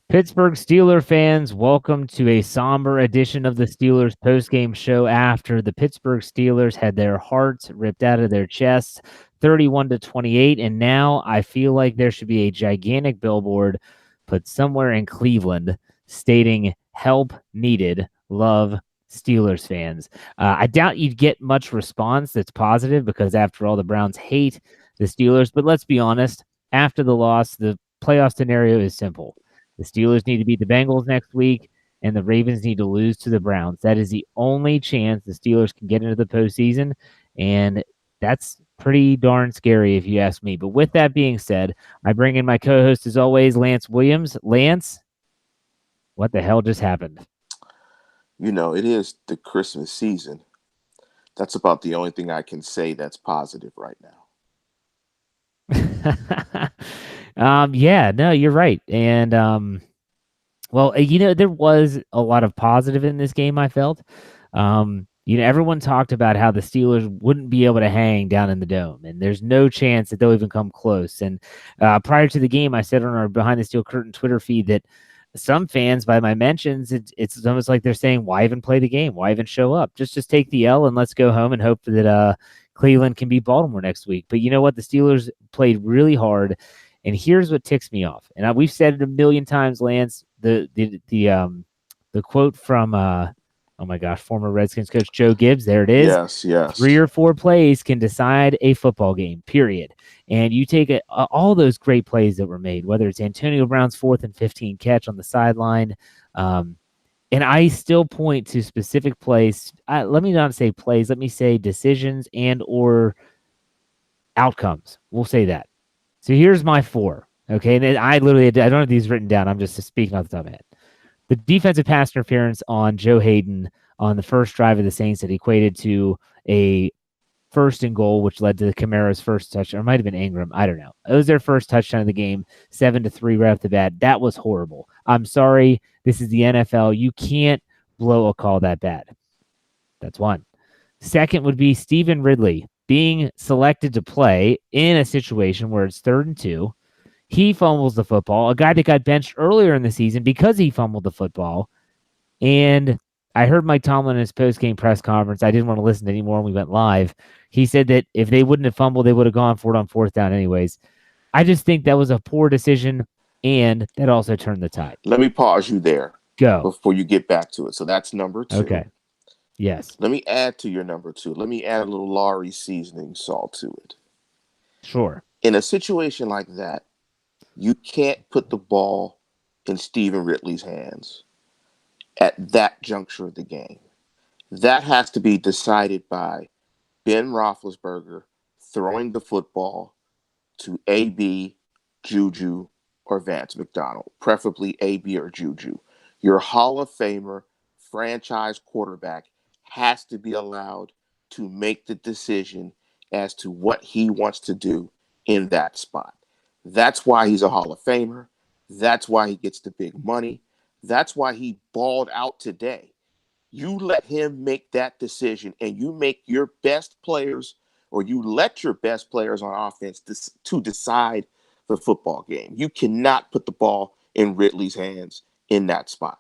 Pittsburgh Steelers fans, welcome to a somber edition of the Steelers postgame show after the Pittsburgh Steelers had their hearts ripped out of their chests 31-28, and now I feel like there should be a gigantic billboard put somewhere in Cleveland stating help needed, love Steelers fans. I doubt you'd get much response that's positive because after all the Browns hate the Steelers, but let's be honest, after the loss, the playoff scenario is simple. The Steelers need to beat the Bengals next week, and the Ravens need to lose to the Browns. That is the only chance the Steelers can get into the postseason, and that's pretty darn scary if you ask me. But with that being said, I bring in my co-host as always, Lance Williams. Lance, what the hell just happened? It is the Christmas season. That's about the only thing I can say that's positive right now. Yeah, no, you're right. And well, there was a lot of positive in this game, I felt. Everyone talked about how the Steelers wouldn't be able to hang down in the dome, and there's no chance that they'll even come close. And prior to the game, I said on our Behind the Steel Curtain Twitter feed that some fans, by my mentions, it's almost like they're saying, "Why even play the game? Why even show up? Just take the L and let's go home and hope that Cleveland can beat Baltimore next week." But you know what? The Steelers played really hard, and here's what ticks me off. And we've said it a million times, Lance. The quote from oh my gosh, former Redskins coach Joe Gibbs. There it is. Yes, yes. 3 or 4 plays can decide a football game, period. And you take all those great plays that were made, whether it's Antonio Brown's 4th and 15 catch on the sideline. And I still point to specific plays. Let me not say plays. Let me say decisions and or outcomes. We'll say that. So here's my 4. Okay. And I don't have these written down. I'm just speaking off the top of my head. The defensive pass interference on Joe Hayden on the first drive of the Saints that equated to a first and goal, which led to Kamara's first touchdown. Or it might have been Ingram. I don't know. It was their first touchdown of the game, 7-3 right off the bat. That was horrible. I'm sorry. This is the NFL. You can't blow a call that bad. That's one. Second would be Stephen Ridley being selected to play in a situation where it's 3rd and 2. He fumbles the football, a guy that got benched earlier in the season because he fumbled the football. And I heard Mike Tomlin in his post-game press conference. I didn't want to listen anymore when we went live. He said that if they wouldn't have fumbled, they would have gone for it on 4th down anyways. I just think that was a poor decision, and that also turned the tide. Let me pause you there. Go. Before you get back to it. So that's number 2. Okay. Yes. Let me add to your number 2. Let me add a little Laurie seasoning salt to it. Sure. In a situation like that, you can't put the ball in Stephen Ridley's hands at that juncture of the game. That has to be decided by Ben Roethlisberger throwing the football to AB, Juju, or Vance McDonald, preferably AB or Juju. Your Hall of Famer franchise quarterback has to be allowed to make the decision as to what he wants to do in that spot. That's why he's a Hall of Famer. That's why he gets the big money. That's why he balled out today. You let him make that decision, and you make your best players, or you let your best players on offense to decide the football game. You cannot put the ball in Ridley's hands in that spot.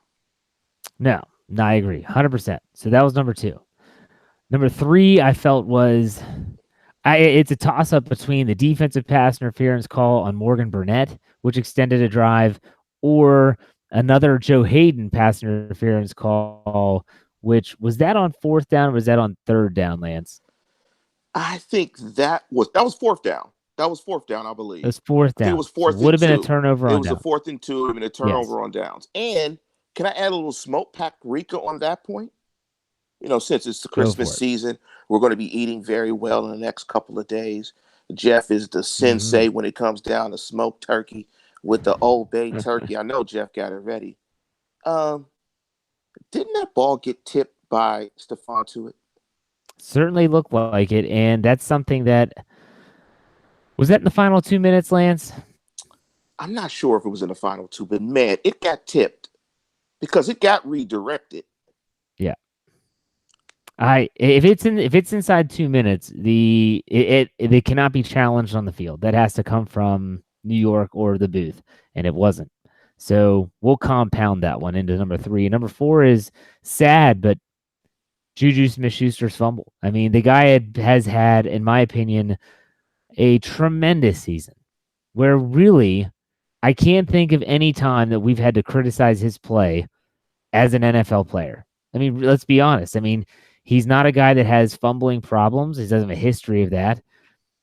No, I agree 100%. So that was number 2. Number 3, I felt was it's a toss-up between the defensive pass interference call on Morgan Burnett, which extended a drive, or another Joe Hayden pass interference call, which was that on 4th down or was that on 3rd down, Lance? I think that was 4th down. That was 4th down, I believe. It was 4th down. It was 4th. So would have been a turnover on downs. It was a 4th and 2. It would have been a turnover on downs. And can I add a little smoke paprika on that point? Since it's the Christmas season, we're going to be eating very well in the next couple of days. Jeff is the sensei when it comes down to smoked turkey with the Old Bay turkey. I know Jeff got it ready. Didn't that ball get tipped by Stephon Tuitt? Certainly looked like it, and that's something that was that in the final 2 minutes, Lance? I'm not sure if it was in the final 2, but man, it got tipped because it got redirected. Yeah. If it's inside 2 minutes, it cannot be challenged on the field. That has to come from New York or the booth, and it wasn't. So we'll compound that one into number 3. Number 4 is sad, but Juju Smith-Schuster's fumble. I mean, the guy has had, in my opinion, a tremendous season where really I can't think of any time that we've had to criticize his play as an NFL player. I mean, let's be honest. I mean, he's not a guy that has fumbling problems. He doesn't have a history of that.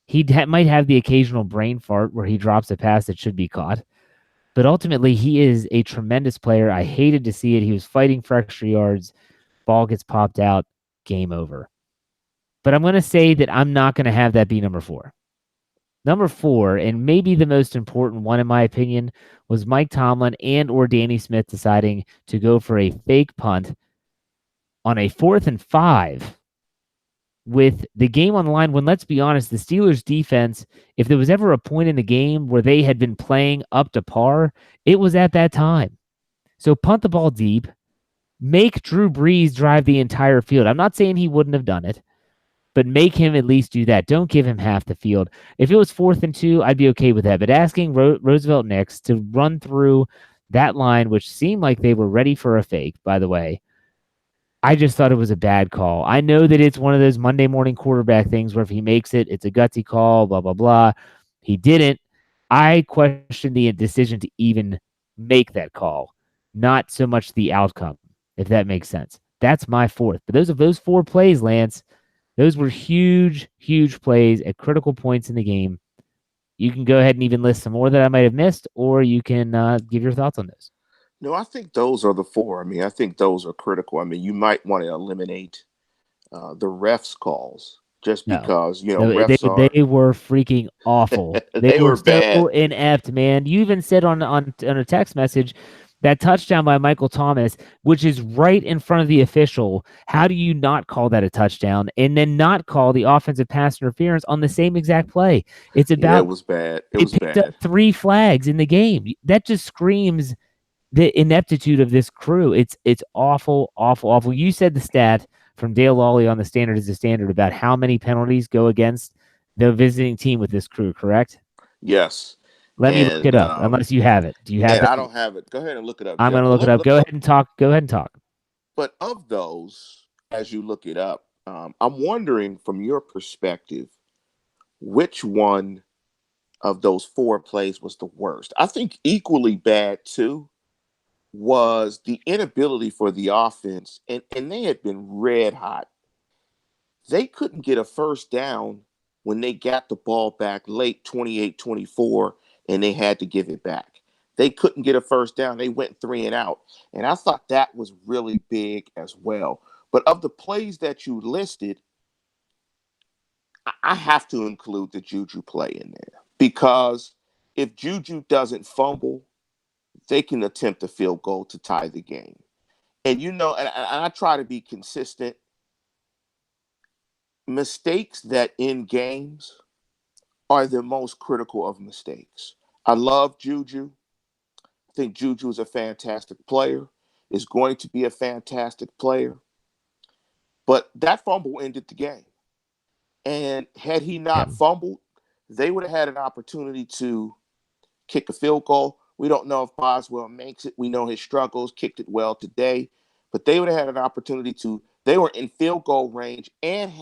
He might have the occasional brain fart where he drops a pass that should be caught. But ultimately, he is a tremendous player. I hated to see it. He was fighting for extra yards. Ball gets popped out. Game over. But I'm going to say that I'm not going to have that be number 4. Number 4, and maybe the most important one in my opinion, was Mike Tomlin and or Danny Smith deciding to go for a fake punt on a 4th and 5 with the game on the line when, let's be honest, the Steelers defense, if there was ever a point in the game where they had been playing up to par, it was at that time. So punt the ball deep, make Drew Brees drive the entire field. I'm not saying he wouldn't have done it, but make him at least do that. Don't give him half the field. If it was 4th and 2, I'd be okay with that. But asking Roosevelt Nix to run through that line, which seemed like they were ready for a fake, by the way, I just thought it was a bad call. I know that it's one of those Monday morning quarterback things where if he makes it, it's a gutsy call, blah, blah, blah. He didn't. I question the decision to even make that call, not so much the outcome, if that makes sense. That's my 4th. But those 4 plays, Lance, those were huge, huge plays at critical points in the game. You can go ahead and even list some more that I might have missed, or you can give your thoughts on those. No, I think those are the 4. I mean, I think those are critical. I mean, you might want to eliminate the refs calls just No. because No, refs are they were freaking awful. They they were were bad. so inept, man. You even said on a text message that touchdown by Michael Thomas, which is right in front of the official. How do you not call that a touchdown and then not call the offensive pass interference on the same exact play? It's Yeah, it about was bad. It they was picked up bad. 3 flags in the game. That just screams the ineptitude of this crew. It's awful, awful, awful. You said the stat from Dale Lawley on the Standard is the Standard about how many penalties go against the visiting team with this crew, correct? Yes, Let me look and it up, unless you have it. Do you have and that? I don't have it. Go ahead and look it up, I'm Jeff. going to But look it up. Go ahead and talk. Go ahead and talk. but of those, as you look it up, I'm wondering from your perspective, which one of those 4 plays was the worst? I think equally bad too was the inability for the offense, and they had been red hot. They couldn't get a first down when they got the ball back late 28-24, and they had to give it back. They couldn't get a first down. They went 3 and out. And I thought that was really big as well. But of the plays that you listed, I have to include the Juju play in there because if Juju doesn't fumble, they can attempt a field goal to tie the game. And and I try to be consistent. Mistakes that end games are the most critical of mistakes. I love Juju. I think Juju is a fantastic player, is going to be a fantastic player. But that fumble ended the game. And had he Yeah. not fumbled, they would have had an opportunity to kick a field goal. We don't know if Boswell makes it. We know his struggles, kicked it well today. But they would have had an opportunity to, they were in field goal range and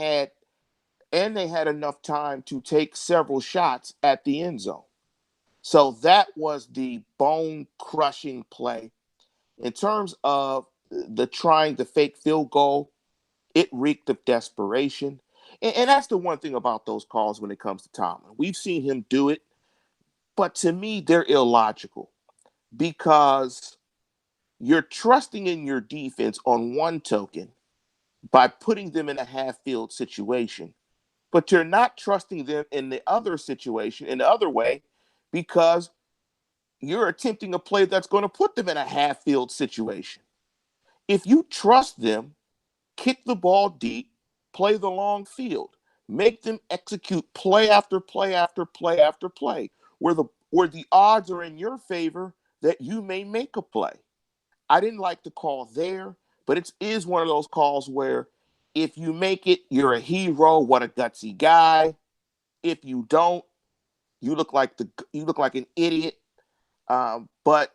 they had enough time to take several shots at the end zone. So that was the bone crushing play. In terms of the trying to fake field goal, it reeked of desperation. And that's the one thing about those calls when it comes to Tomlin. We've seen him do it, but to me, they're illogical because you're trusting in your defense on one token by putting them in a half field situation, but you're not trusting them in the other situation, in the other way, because you're attempting a play that's going to put them in a half field situation. If you trust them, kick the ball deep, play the long field, make them execute play after play after play after play, where the odds are in your favor that you may make a play. I didn't like the call there, but it is one of those calls where if you make it, you're a hero. What a gutsy guy. If you don't, you look like an idiot. But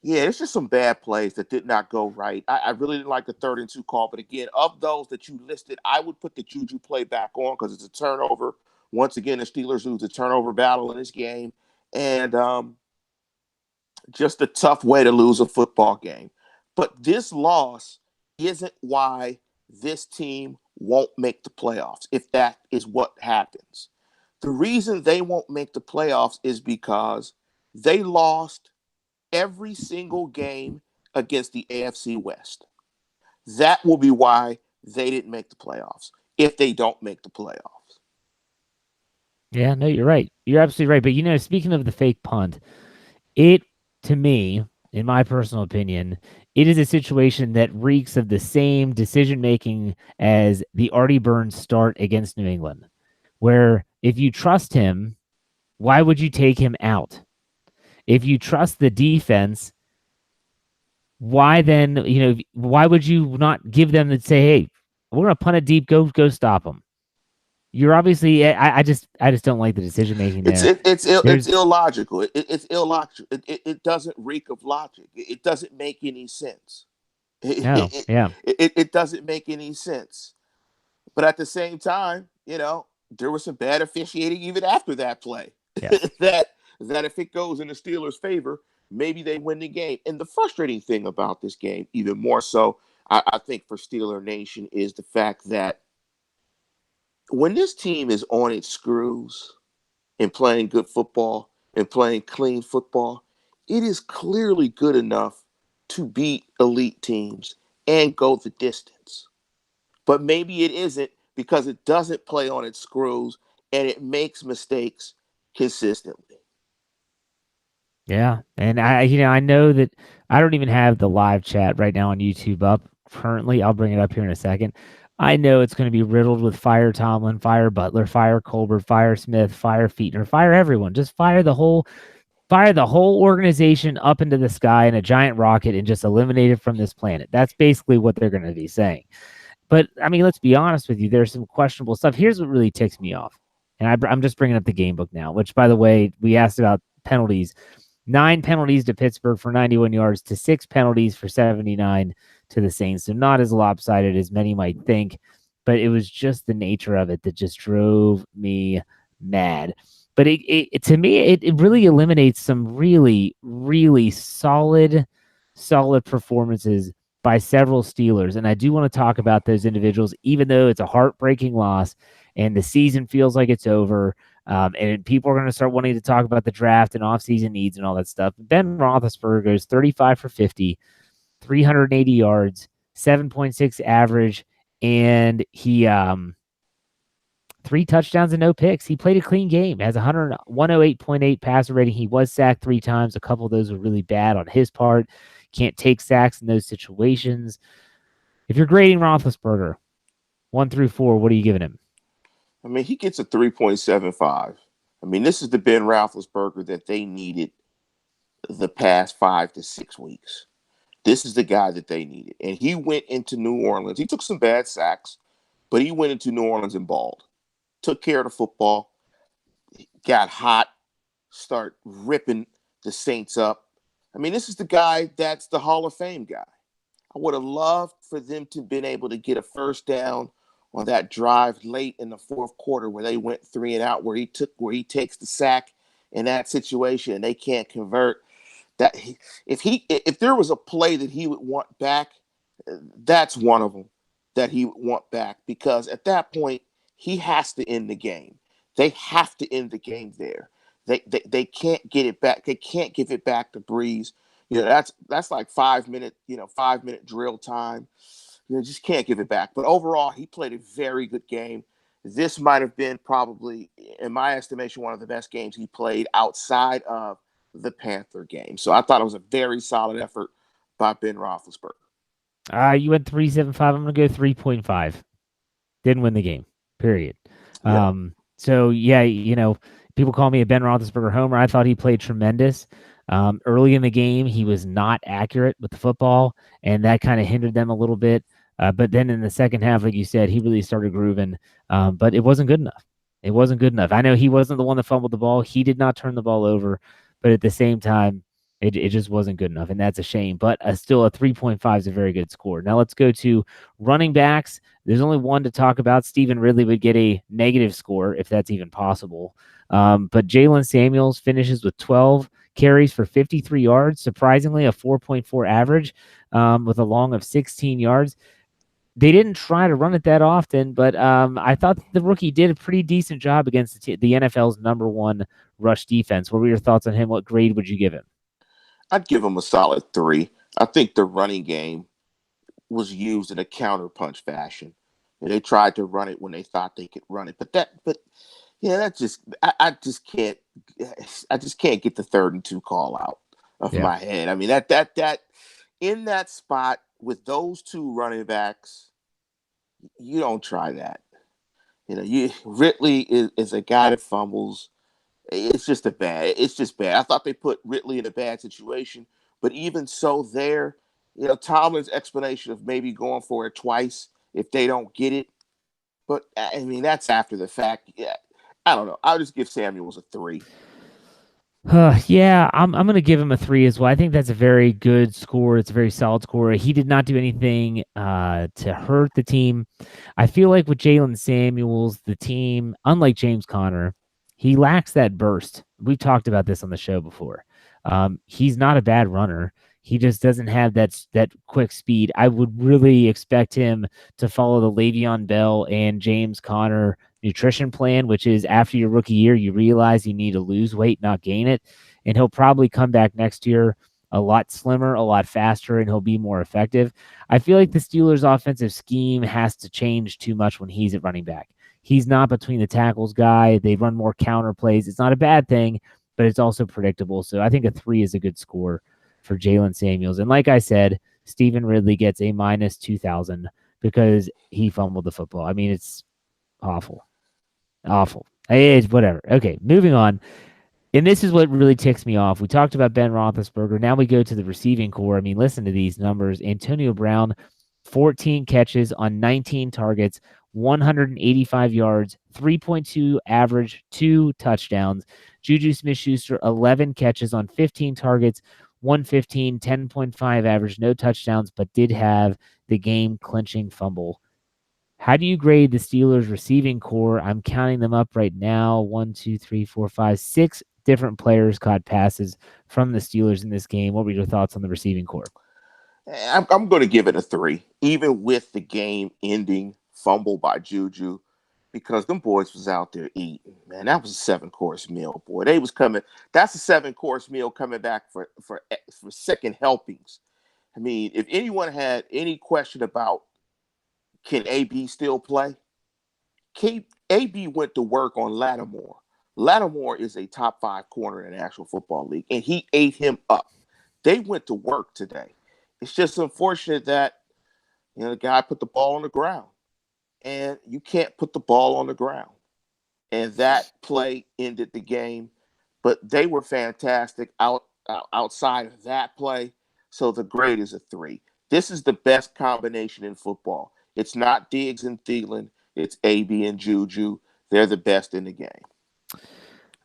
Yeah, it's just some bad plays that did not go right. I really didn't like the 3rd and 2 call, but again, of those that you listed, I would put the Juju play back on because it's a turnover. Once again, the Steelers lose the turnover battle in this game, and just a tough way to lose a football game. But this loss isn't why this team won't make the playoffs, if that is what happens. The reason they won't make the playoffs is because they lost every single game against the AFC West. That will be why they didn't make the playoffs if they don't make the playoffs. Yeah, no, you're right. You're absolutely right. But speaking of the fake punt, it to me, in my personal opinion, it is a situation that reeks of the same decision making as the Artie Burns start against New England, where if you trust him, why would you take him out? If you trust the defense, why then, why would you not give them and say, hey, we're gonna punt it deep, go stop them? You're obviously I just don't like the decision making there. It's illogical. It's illogical. It doesn't reek of logic. It doesn't make any sense. No, yeah. It doesn't make any sense. But at the same time, there was some bad officiating even after that play. Yes. that if it goes in the Steelers' favor, maybe they win the game. And the frustrating thing about this game, even more so, I think for Steeler Nation, is the fact that when this team is on its screws and playing good football and playing clean football, it is clearly good enough to beat elite teams and go the distance. But maybe it isn't because it doesn't play on its screws and it makes mistakes consistently. Yeah. And I know that I don't even have the live chat right now on YouTube up currently. I'll bring it up here in a second. I know it's going to be riddled with fire Tomlin, fire Butler, fire Colbert, fire Smith, fire Feetner, fire everyone. Just fire the whole organization up into the sky in a giant rocket and just eliminate it from this planet. That's basically what they're going to be saying. But I mean, let's be honest with you. There's some questionable stuff. Here's what really ticks me off. And I'm just bringing up the game book now, which, by the way, we asked about penalties. 9 penalties to Pittsburgh for 91 yards to 6 penalties for 79 to the Saints. So not as lopsided as many might think, but it was just the nature of it that just drove me mad. But to me, it really eliminates some really, really solid performances by several Steelers. And I do want to talk about those individuals, even though it's a heartbreaking loss and the season feels like it's over. And people are going to start wanting to talk about the draft and offseason needs and all that stuff. Ben Roethlisberger goes 35 for 50, 380 yards, 7.6 average, and he 3 touchdowns and no picks. He played a clean game, has 108.8 passer rating. He was sacked 3 times. A couple of those were really bad on his part. Can't take sacks in those situations. If you're grading Roethlisberger, 1 through 4, what are you giving him? I mean, he gets a 3.75. I mean, this is the Ben Roethlisberger that they needed the past 5 to 6 weeks. This is the guy that they needed. And he went into New Orleans. He took some bad sacks, but he went into New Orleans and balled. Took care of the football, got hot, start ripping the Saints up. I mean, this is the guy that's the Hall of Fame guy. I would have loved for them to have been able to get a first down on that drive late in the fourth quarter where they went 3 and out, where he takes the sack in that situation and they can't convert. That if there was a play that he would want back, that's one of them that he would want back, because at that point he has to end the game. They have to end the game there. They can't get it back. They can't give it back to Breeze. That's like 5 minute drill time. Just can't give it back. But overall, he played a very good game. This might have been probably, in my estimation, one of the best games he played outside of the Panther game. So I thought it was a very solid effort by Ben Roethlisberger. You went 3.75. I'm going to go 3.5. Didn't win the game, period. Yeah. So, yeah, people call me a Ben Roethlisberger homer. I thought he played tremendous. Early in the game, he was not accurate with the football, and that kind of hindered them a little bit. But then in the second half, like you said, he really started grooving. But it wasn't good enough. It wasn't good enough. I know he wasn't the one that fumbled the ball. He did not turn the ball over. But at the same time, It just wasn't good enough, and that's a shame. But still, a 3.5 is a very good score. Now let's go to running backs. There's only one to talk about. Stephen Ridley would get a negative score, if that's even possible. But Jalen Samuels finishes with 12 carries for 53 yards, surprisingly a 4.4 average, with a long of 16 yards. They didn't try to run it that often, but I thought the rookie did a pretty decent job against the NFL's number one rush defense. What were your thoughts on him? What grade would you give him? I'd give him a solid 3. I think the running game was used in a counterpunch fashion. And they tried to run it when they thought they could run it, but yeah, that's just I just can't get the 3rd and 2 call out of Yeah. my head. I mean that in that spot with those 2 running backs, you don't try that. Ridley is a guy that fumbles. It's just bad. I thought they put Ridley in a bad situation, but even so, Tomlin's explanation of maybe going for it twice if they don't get it. But I mean, that's after the fact. Yeah, I don't know. I'll just give Samuels a 3. Yeah, I'm gonna give him a 3 as well. I think that's a very good score. It's a very solid score. He did not do anything to hurt the team. I feel like with Jalen Samuels, the team, unlike James Conner, he lacks that burst. We've talked about this on the show before. He's not a bad runner. He just doesn't have that quick speed. I would really expect him to follow the Le'Veon Bell and James Conner nutrition plan, which is after your rookie year, you realize you need to lose weight, not gain it. And he'll probably come back next year a lot slimmer, a lot faster, and he'll be more effective. I feel like the Steelers' offensive scheme has to change too much when he's at running back. He's not between the tackles guy. They run more counter plays. It's not a bad thing, but it's also predictable. So I think a 3 is a good score for Jalen Samuels. And like I said, Stephen Ridley gets a minus 2,000 because he fumbled the football. I mean, it's awful. Awful. It's whatever. Okay, moving on. And this is what really ticks me off. We talked about Ben Roethlisberger. Now we go to the receiving core. I mean, listen to these numbers. Antonio Brown, 14 catches on 19 targets, 185 yards, 3.2 average, 2 touchdowns. Juju Smith-Schuster, 11 catches on 15 targets, 115, 10.5 average, no touchdowns, but did have the game-clinching fumble. How do you grade the Steelers receiving core? I'm counting them up right now. 1, 2, 3, 4, 5, 6 different players caught passes from the Steelers in this game. What were your thoughts on the receiving core? I'm going to give it a 3, even with the game-ending fumble by Juju, because them boys was out there eating. Man, that was a 7-course meal, boy. They was coming. That's a 7-course meal coming back for second helpings. I mean, if anyone had any question about can AB still play, AB went to work on Lattimore. Lattimore is a top 5 corner in the National Football League, and he ate him up. They went to work today. It's just unfortunate that the guy put the ball on the ground, and you can't put the ball on the ground. And that play ended the game, but they were fantastic outside of that play. So the grade is a 3. This is the best combination in football. It's not Diggs and Thielen. It's AB and Juju. They're the best in the game.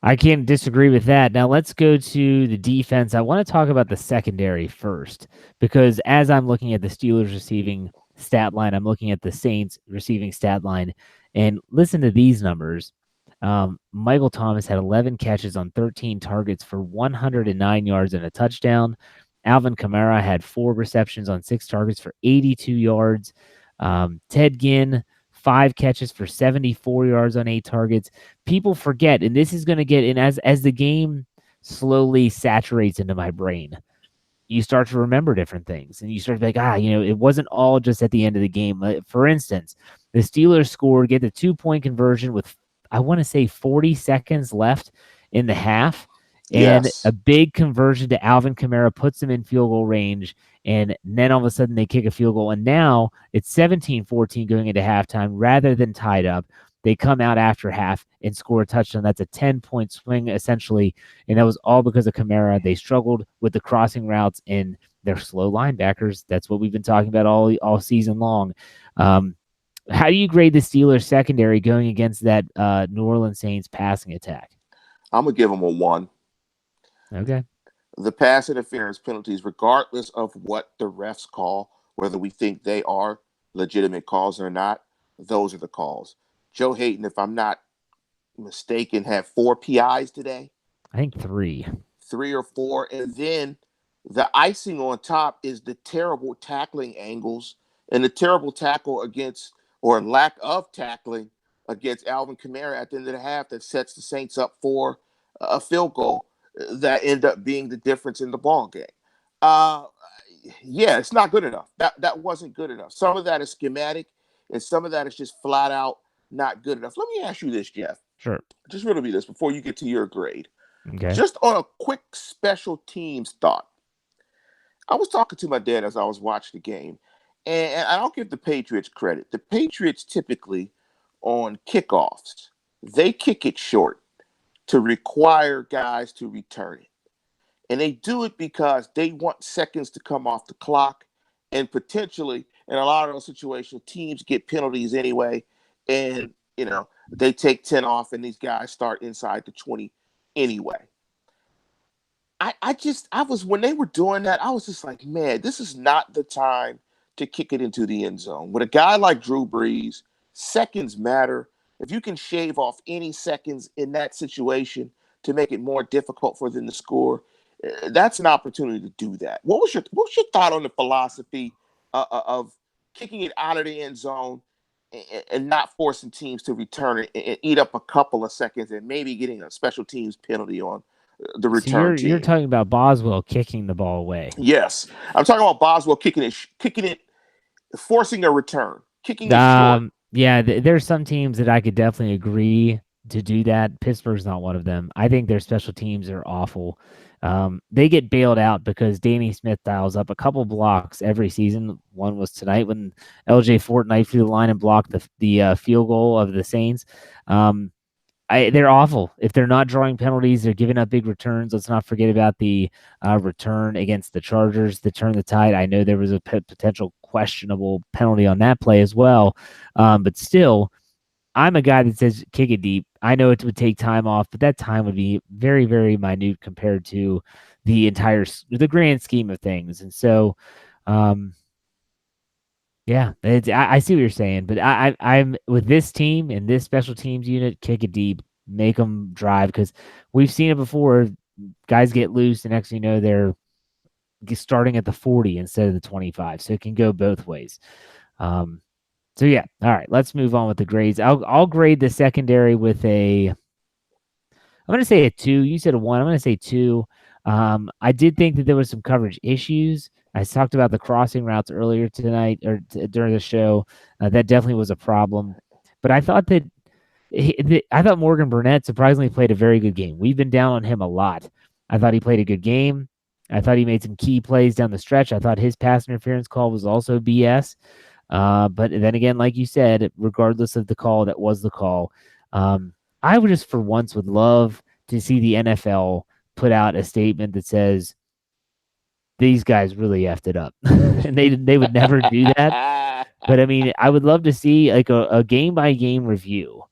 I can't disagree with that. Now let's go to the defense. I want to talk about the secondary first, because as I'm looking at the Steelers receiving stat line, I'm looking at the Saints receiving stat line, and listen to these numbers. Michael Thomas had 11 catches on 13 targets for 109 yards and a touchdown. Alvin Kamara had 4 receptions on 6 targets for 82 yards. Ted Ginn, 5 catches for 74 yards on 8 targets. People forget, and this is going to get in as the game slowly saturates into my brain. You start to remember different things, and you start to be like, it wasn't all just at the end of the game. For instance, the Steelers scored, get the 2-point conversion with, I want to say, 40 seconds left in the half. And Yes. a big conversion to Alvin Kamara puts them in field goal range. And then all of a sudden they kick a field goal. And now it's 17-14 going into halftime rather than tied up. They come out after half and score a touchdown. That's a 10-point swing, essentially. And that was all because of Kamara. They struggled with the crossing routes and their slow linebackers. That's what we've been talking about all season long. How do you grade the Steelers secondary going against that New Orleans Saints passing attack? I'm going to give them a 1. Okay. The pass interference penalties, regardless of what the refs call, whether we think they are legitimate calls or not, those are the calls. Joe Hayden, if I'm not mistaken, had 4 PIs today. I think 3. 3 or 4. And then the icing on top is the terrible tackling angles and the terrible tackle against, or lack of tackling against, Alvin Kamara at the end of the half that sets the Saints up for a field goal that end up being the difference in the ball game. Uh, yeah, it's not good enough. That wasn't good enough. Some of that is schematic, and some of that is just flat out not good enough. Let me ask you this, Jeff. Sure. Just riddle me this before you get to your grade. Okay. Just on a quick special teams thought. I was talking to my dad as I was watching the game, and I don't give the Patriots credit. The Patriots typically, on kickoffs, they kick it short to require guys to return it. And they do it because they want seconds to come off the clock. And potentially, in a lot of those situations, teams get penalties anyway. And, they take 10 off and these guys start inside the 20 anyway. When they were doing that, I was just like, man, this is not the time to kick it into the end zone. With a guy like Drew Brees, seconds matter. If you can shave off any seconds in that situation to make it more difficult for them to score, that's an opportunity to do that. What's your thought on the philosophy of kicking it out of the end zone and not forcing teams to return it and eat up a couple of seconds and maybe getting a special teams penalty on the return team? You're talking about Boswell kicking the ball away. Yes, I'm talking about Boswell kicking it, forcing a return, kicking it short. Yeah, there's some teams that I could definitely agree to do that. Pittsburgh's not one of them. I think their special teams are awful. They get bailed out because Danny Smith dials up a couple blocks every season. One was tonight when LJ Fortnite flew the line and blocked the field goal of the Saints. They're awful. If they're not drawing penalties, they're giving up big returns. Let's not forget about the return against the Chargers to turn the tide. I know there was a potential questionable penalty on that play as well. But still, I'm a guy that says kick it deep. I know it would take time off, but that time would be very, very minute compared to the grand scheme of things. And so, yeah, I see what you're saying, but I'm with this team and this special teams unit, kick it deep, make them drive, because we've seen it before. Guys get loose, and next thing you know, they're starting at the 40 instead of the 25, so it can go both ways. So yeah, all right, let's move on with the grades. I'll grade the secondary with I'm going to say a 2. You said a 1. I'm going to say 2. I did think that there was some coverage issues. I talked about the crossing routes earlier tonight or during the show. That definitely was a problem. But I thought that Morgan Burnett surprisingly played a very good game. We've been down on him a lot. I thought he played a good game. I thought he made some key plays down the stretch. I thought his pass interference call was also BS. But then again, like you said, regardless of the call, that was the call. I would just for once would love to see the NFL put out a statement that says these guys really effed it up. And they would never do that. But I mean, I would love to see like a game by game review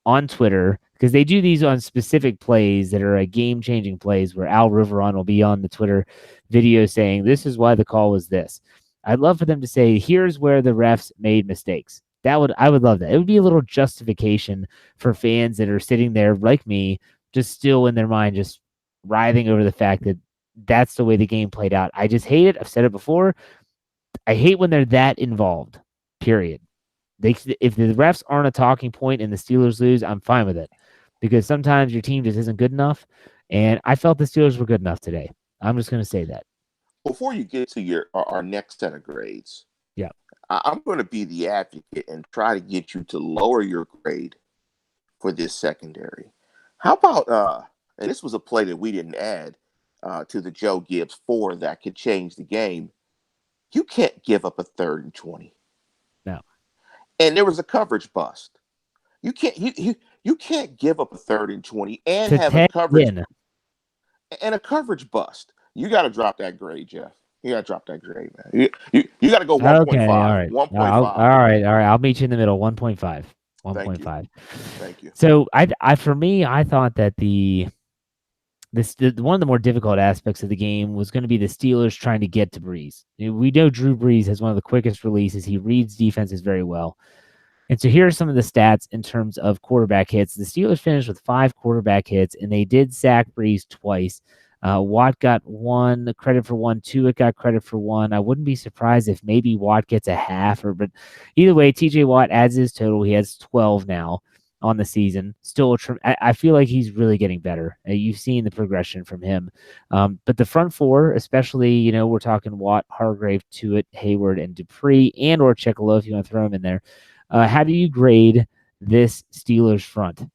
on Twitter, because they do these on specific plays that are game changing plays where Al Riveron will be on the Twitter video saying, this is why the call was this. I'd love for them to say, here's where the refs made mistakes. I would love that. It would be a little justification for fans that are sitting there like me, just still in their mind, just writhing over the fact that that's the way the game played out. I just hate it. I've said it before. I hate when they're that involved, period. If the refs aren't a talking point and the Steelers lose, I'm fine with it, because sometimes your team just isn't good enough. And I felt the Steelers were good enough today. I'm just going to say that. Before you get to our next set of grades, yeah, I'm going to be the advocate and try to get you to lower your grade for this secondary. How about and this was a play that we didn't add to the Joe Gibbs 4 that could change the game. You can't give up a 3rd and 20. No. And there was a coverage bust. You can't give up a 3rd and 20 and have a coverage bust. You got to drop that grade, Jeff. You got to drop that grade, man. You got to go 1.5. Okay, all right. 1.5. All right. I'll meet you in the middle. 1.5. 1.5. Thank you. So I for me, I thought that one of the more difficult aspects of the game was going to be the Steelers trying to get to Breeze. We know Drew Brees has one of the quickest releases. He reads defenses very well. And so here are some of the stats in terms of quarterback hits. The Steelers finished with 5 quarterback hits, and they did sack Breeze twice. Watt got one credit for one. Tuitt got credit for one. I wouldn't be surprised if maybe Watt gets a half, but either way, TJ Watt adds his total. He has 12 now on the season. Still, I feel like he's really getting better. You've seen the progression from him. But the front four, especially, we're talking Watt, Hargrave, Tuitt, Hayward, and Dupree, and or Chicolo, if you want to throw him in there. How do you grade this Steelers front?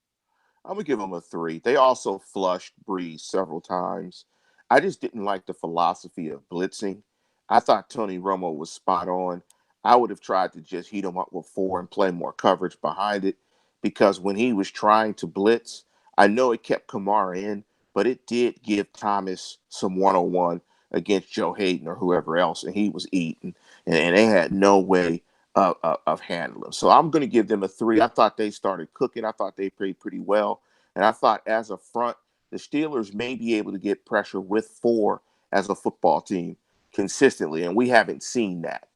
I'm gonna give them a 3. They also flushed Breeze several times. I just didn't like the philosophy of blitzing. I thought Tony Romo was spot on. I would have tried to just heat him up with 4 and play more coverage behind it, because when he was trying to blitz, I know it kept Kamara in, but it did give Thomas some 101 against Joe Hayden or whoever else, and he was eating, and they had no way of handling. So I'm going to give them a 3. I thought they started cooking. I thought they played pretty well. And I thought as a front, the Steelers may be able to get pressure with 4 as a football team consistently. And we haven't seen that.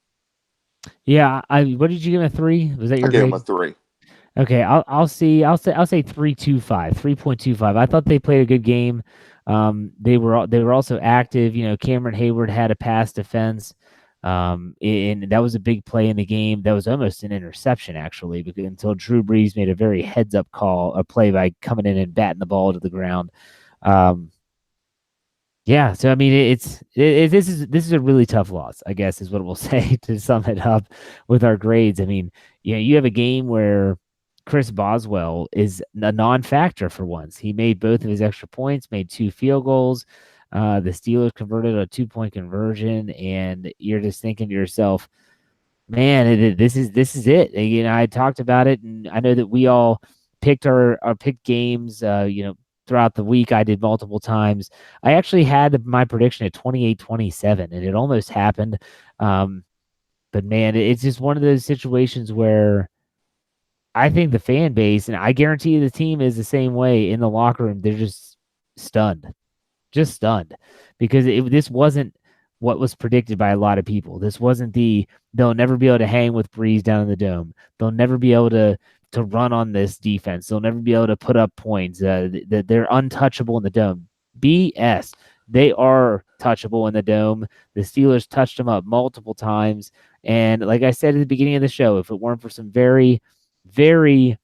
Yeah, what did you give him, a 3? Was that I your gave them a grade? 3. Okay, I'll say 3.25, 3.25. I thought they played a good game. They were also active. Cameron Hayward had a pass defense. And that was a big play in the game. That was almost an interception, actually, because until Drew Brees made a very heads up call, a play by coming in and batting the ball to the ground. Um, yeah, so I mean, this is a really tough loss, I guess, is what we'll say to sum it up with our grades. I mean, you have a game where Chris Boswell is a non-factor for once. He made both of his extra points, made 2 field goals. The Steelers converted a 2-point conversion, and you're just thinking to yourself, man, this is it. I talked about it, and I know that we all picked our picked games. Throughout the week, I did multiple times. I actually had my prediction at 28-27, and it almost happened. But man, it's just one of those situations where I think the fan base, and I guarantee the team is the same way in the locker room. They're just stunned, because this wasn't what was predicted by a lot of people. This wasn't they'll never be able to hang with Breeze down in the dome. They'll never be able to run on this defense. They'll never be able to put up points. They're untouchable in the dome. BS. They are touchable in the dome. The Steelers touched them up multiple times. And like I said at the beginning of the show, if it weren't for some very, very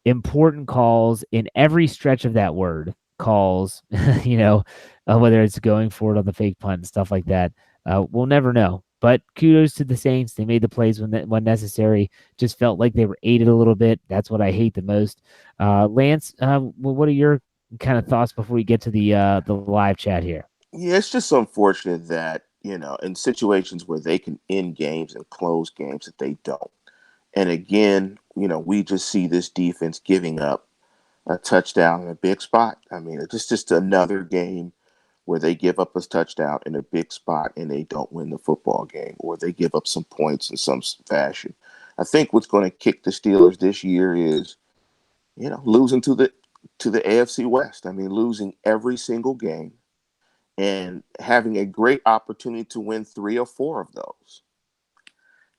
important calls in every stretch of that word, calls, whether it's going for it on the fake punt and stuff like that. We'll never know. But kudos to the Saints. They made the plays when necessary. Just felt like they were aided a little bit. That's what I hate the most. Lance, what are your kind of thoughts before we get to the live chat here? Yeah, it's just unfortunate that, in situations where they can end games and close games, that they don't. And again, we just see this defense giving up a touchdown in a big spot. I mean, it's just another game where they give up a touchdown in a big spot and they don't win the football game, or they give up some points in some fashion. I think what's going to kick the Steelers this year is, losing to the AFC West. I mean, losing every single game and having a great opportunity to win 3 or 4 of those.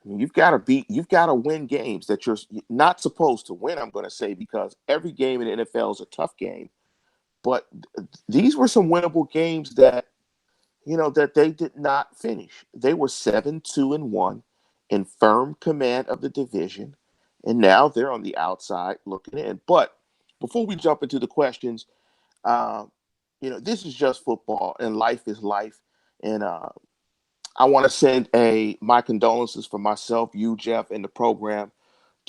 I mean, you've got to win games that you're not supposed to win, I'm going to say, because every game in the NFL is a tough game. But these were some winnable games that, that they did not finish. They were 7-2-1 in firm command of the division. And now they're on the outside looking in. But before we jump into the questions, uh, this is just football and life is life. And I want to send my condolences for myself, you, Jeff, and the program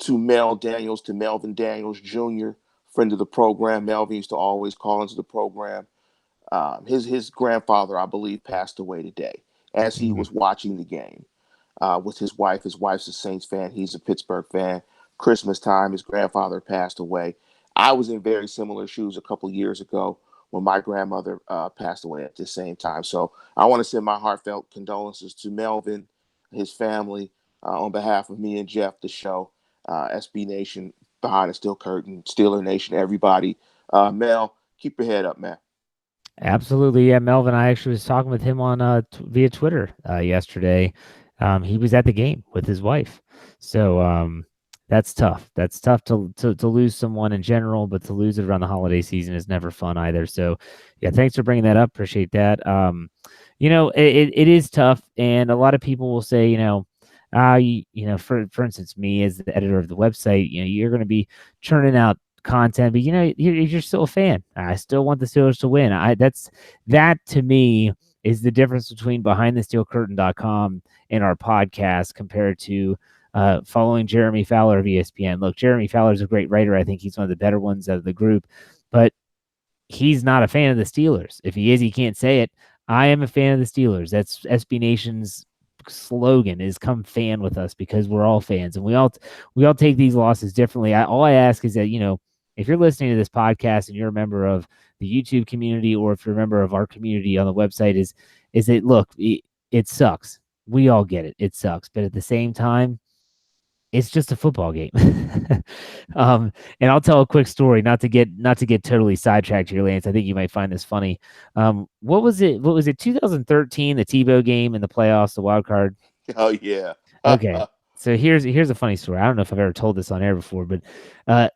to Mel Daniels, to Melvin Daniels Jr., friend of the program. Melvin used to always call into the program. His grandfather, I believe, passed away today as he Mhm. was watching the game with his wife. His wife's a Saints fan. He's a Pittsburgh fan. Christmas time, his grandfather passed away. I was in very similar shoes a couple years ago when my grandmother passed away at the same time. So I want to send my heartfelt condolences to Melvin, his family, on behalf of me and Jeff, the show, SB Nation, Behind the Steel Curtain, Steeler Nation, everybody. Mel, keep your head up, man. Absolutely, yeah. Melvin, I actually was talking with him on via Twitter yesterday. He was at the game with his wife, so that's tough. That's tough to lose someone in general, but to lose it around the holiday season is never fun either. So, yeah, thanks for bringing that up. Appreciate that. It is tough, and a lot of people will say, for instance, me as the editor of the website, you're going to be churning out content, but you're still a fan. I still want the Steelers to win. That to me is the difference between behindthesteelcurtain.com and our podcast compared to following Jeremy Fowler of ESPN. Look, Jeremy Fowler is a great writer. I think he's one of the better ones out of the group, but he's not a fan of the Steelers. If he is, he can't say it. I am a fan of the Steelers. That's SB Nation's slogan is come fan with us because we're all fans and we all take these losses differently. All I ask is that, if you're listening to this podcast and you're a member of the YouTube community or if you're a member of our community on the website is that look, it sucks. We all get it. It sucks. But at the same time, it's just a football game. And I'll tell a quick story, not to get totally sidetracked here, Lance. I think you might find this funny. What was it? 2013, the Tebow game in the playoffs, the wild card. Oh yeah. Okay. So here's a funny story. I don't know if I've ever told this on air before, but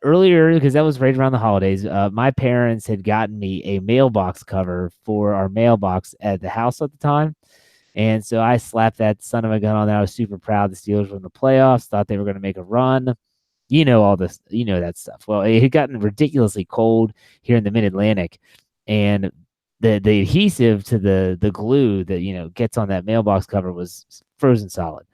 earlier, because that was right around the holidays, my parents had gotten me a mailbox cover for our mailbox at the house at the time. And so I slapped that son of a gun on there. I was super proud. The Steelers were in the playoffs, thought they were going to make a run. All this, that stuff. Well, it had gotten ridiculously cold here in the Mid-Atlantic, and the adhesive to the glue that gets on that mailbox cover was frozen solid.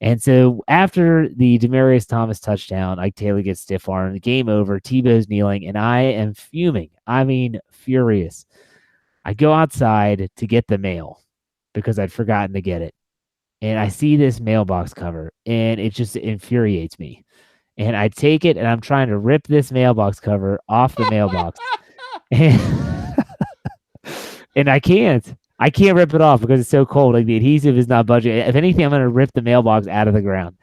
And so after the Demaryius Thomas touchdown, Ike Taylor gets stiff armed, game over, Tebow's kneeling, and I am fuming. I mean, furious. I go outside to get the mail because I'd forgotten to get it. And I see this mailbox cover, and it just infuriates me. And I take it, and I'm trying to rip this mailbox cover off the mailbox. And I can't. I can't rip it off because it's so cold. Like the adhesive is not budging. If anything, I'm going to rip the mailbox out of the ground.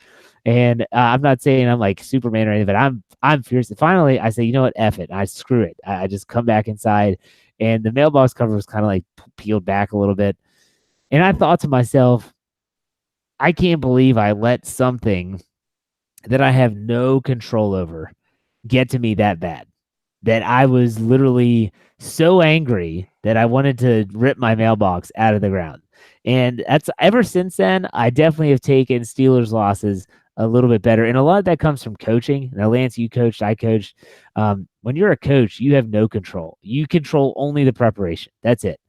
And I'm not saying I'm like Superman or anything, but I'm furious. Finally, I say, you know what? F it. I screw it. I just come back inside, and the mailbox cover was kind of like peeled back a little bit. And I thought to myself, I can't believe I let something that I have no control over get to me that bad. That I was literally so angry that I wanted to rip my mailbox out of the ground. And that's ever since then, I definitely have taken Steelers losses a little bit better. And a lot of that comes from coaching. Now, Lance, you coached, I coached. When you're a coach, you have no control. You control only the preparation. That's it.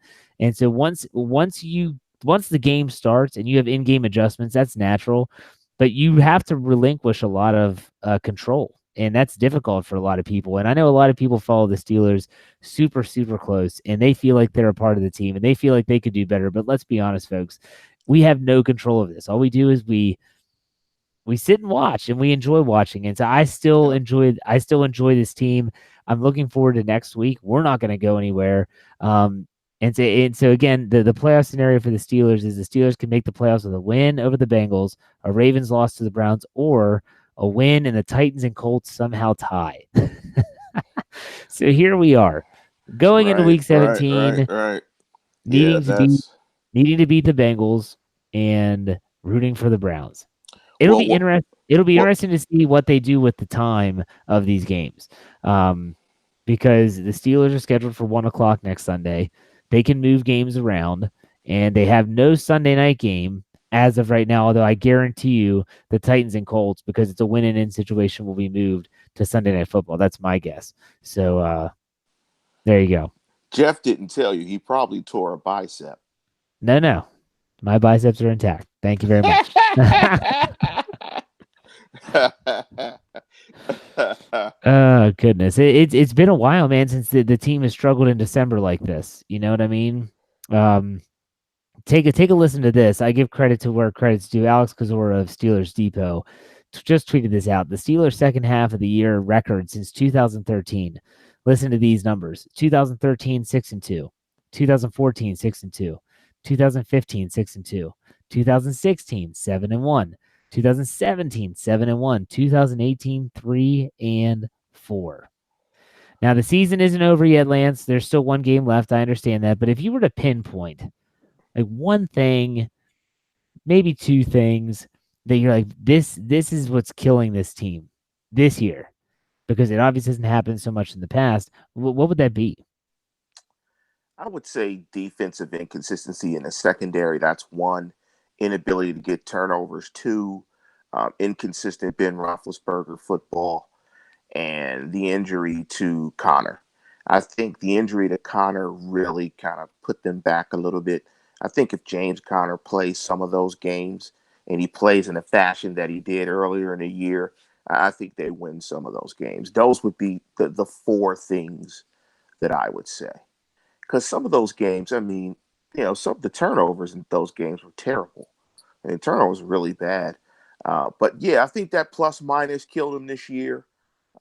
And so once the game starts and you have in-game adjustments, that's natural. But you have to relinquish a lot of control. And that's difficult for a lot of people. And I know a lot of people follow the Steelers super, super close, and they feel like they're a part of the team, and they feel like they could do better. But let's be honest, folks, we have no control of this. All we do is we sit and watch, and we enjoy watching. And so I still enjoy this team. I'm looking forward to next week. We're not going to go anywhere. And so again, the playoff scenario for the Steelers is the Steelers can make the playoffs with a win over the Bengals, a Ravens loss to the Browns, or a win and the Titans and Colts somehow tie. So here we are, going into week 17, Right. needing to beat the Bengals and rooting for the Browns. It'll be interesting. It'll be interesting to see what they do with the time of these games, because the Steelers are scheduled for 1:00 next Sunday. They can move games around, and they have no Sunday night game as of right now, although I guarantee you the Titans and Colts, because it's a win and in situation, will be moved to Sunday Night Football. That's my guess. So there you go. Jeff didn't tell you. He probably tore a bicep. No. My biceps are intact. Thank you very much. Oh, goodness. It's been a while, man, since the team has struggled in December like this. You know what I mean? Take a listen to this. I give credit to where credit's due. Alex Kozora of Steelers Depot just tweeted this out. The Steelers' second half of the year record since 2013. Listen to these numbers: 2013 6-2, 2014 6-2, 2015 6-2, 2016 7-1, 2017 7-1, 2018 3-4. Now, the season isn't over yet, Lance. There's still one game left. I understand that. But if you were to pinpoint like one thing, maybe two things that you're like, this is what's killing this team this year, because it obviously hasn't happened so much in the past, what would that be? I would say defensive inconsistency in the secondary. That's one. Inability to get turnovers. Two, inconsistent Ben Roethlisberger football, and the injury to Connor. I think the injury to Connor really kind of put them back a little bit. I think if James Conner plays some of those games and he plays in the fashion that he did earlier in the year, I think they win some of those games. Those would be the four things that I would say. Because some of those games, I mean, some of the turnovers in those games were terrible. And turnovers were really bad. But yeah, I think that plus minus killed him this year.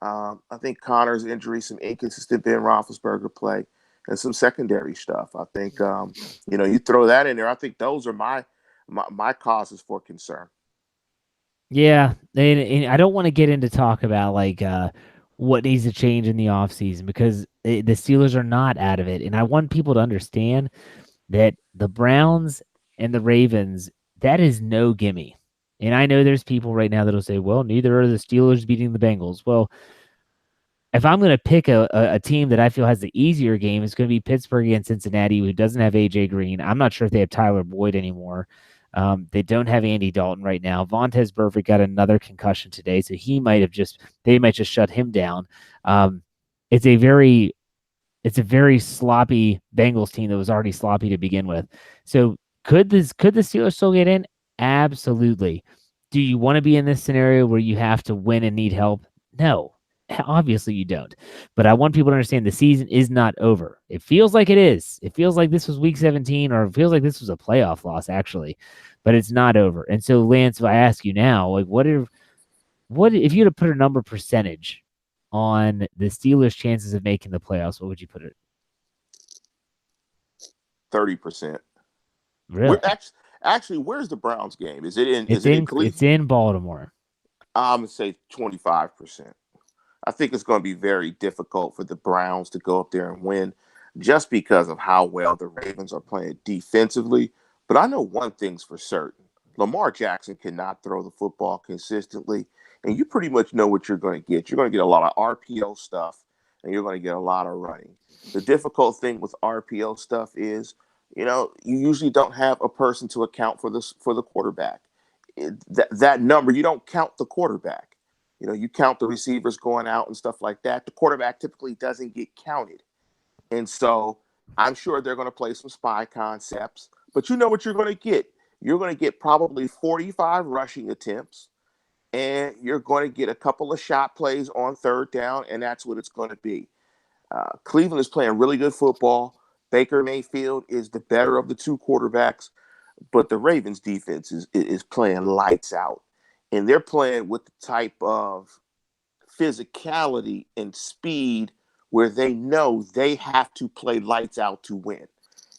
I think Connor's injury, some inconsistent Ben Roethlisberger play, and some secondary stuff. I think you throw that in there. I think those are my causes for concern. Yeah, and I don't want to get into talk about like what needs to change in the offseason, because the Steelers are not out of it. And I want people to understand that the Browns and the Ravens, that is no gimme. And I know there's people right now that'll say, well, neither are the Steelers beating the Bengals. Well, if I'm going to pick a team that I feel has the easier game, it's going to be Pittsburgh against Cincinnati, who doesn't have A.J. Green. I'm not sure if they have Tyler Boyd anymore. They don't have Andy Dalton right now. Vontaze Burfict got another concussion today, so they might just shut him down. It's a very sloppy Bengals team that was already sloppy to begin with. So could the Steelers still get in? Absolutely. Do you want to be in this scenario where you have to win and need help? No, obviously you don't. But I want people to understand the season is not over. It feels like it is. It feels like this was week 17, or it feels like this was a playoff loss, actually. But it's not over. And so, Lance, if I ask you now, like, what if you had to put a number percentage on the Steelers' chances of making the playoffs, what would you put it? 30%. Really? Actually, where's the Browns game? Is it in? It's Is it in in Cleveland? it's in Baltimore. I'm gonna say 25%. I think it's going to be very difficult for the Browns to go up there and win, just because of how well the Ravens are playing defensively. But I know one thing's for certain: Lamar Jackson cannot throw the football consistently, and you pretty much know what you're going to get. You're going to get a lot of RPO stuff, and you're going to get a lot of running. The difficult thing with RPO stuff is, you usually don't have a person to account for the quarterback. That number, you don't count the quarterback. You count the receivers going out and stuff like that. The quarterback typically doesn't get counted. And so I'm sure they're going to play some spy concepts, but you know what you're going to get. You're going to get probably 45 rushing attempts, and you're going to get a couple of shot plays on third down, and that's what it's going to be. Cleveland is playing really good football. Baker Mayfield is the better of the two quarterbacks, but the Ravens defense is playing lights out. And they're playing with the type of physicality and speed where they know they have to play lights out to win.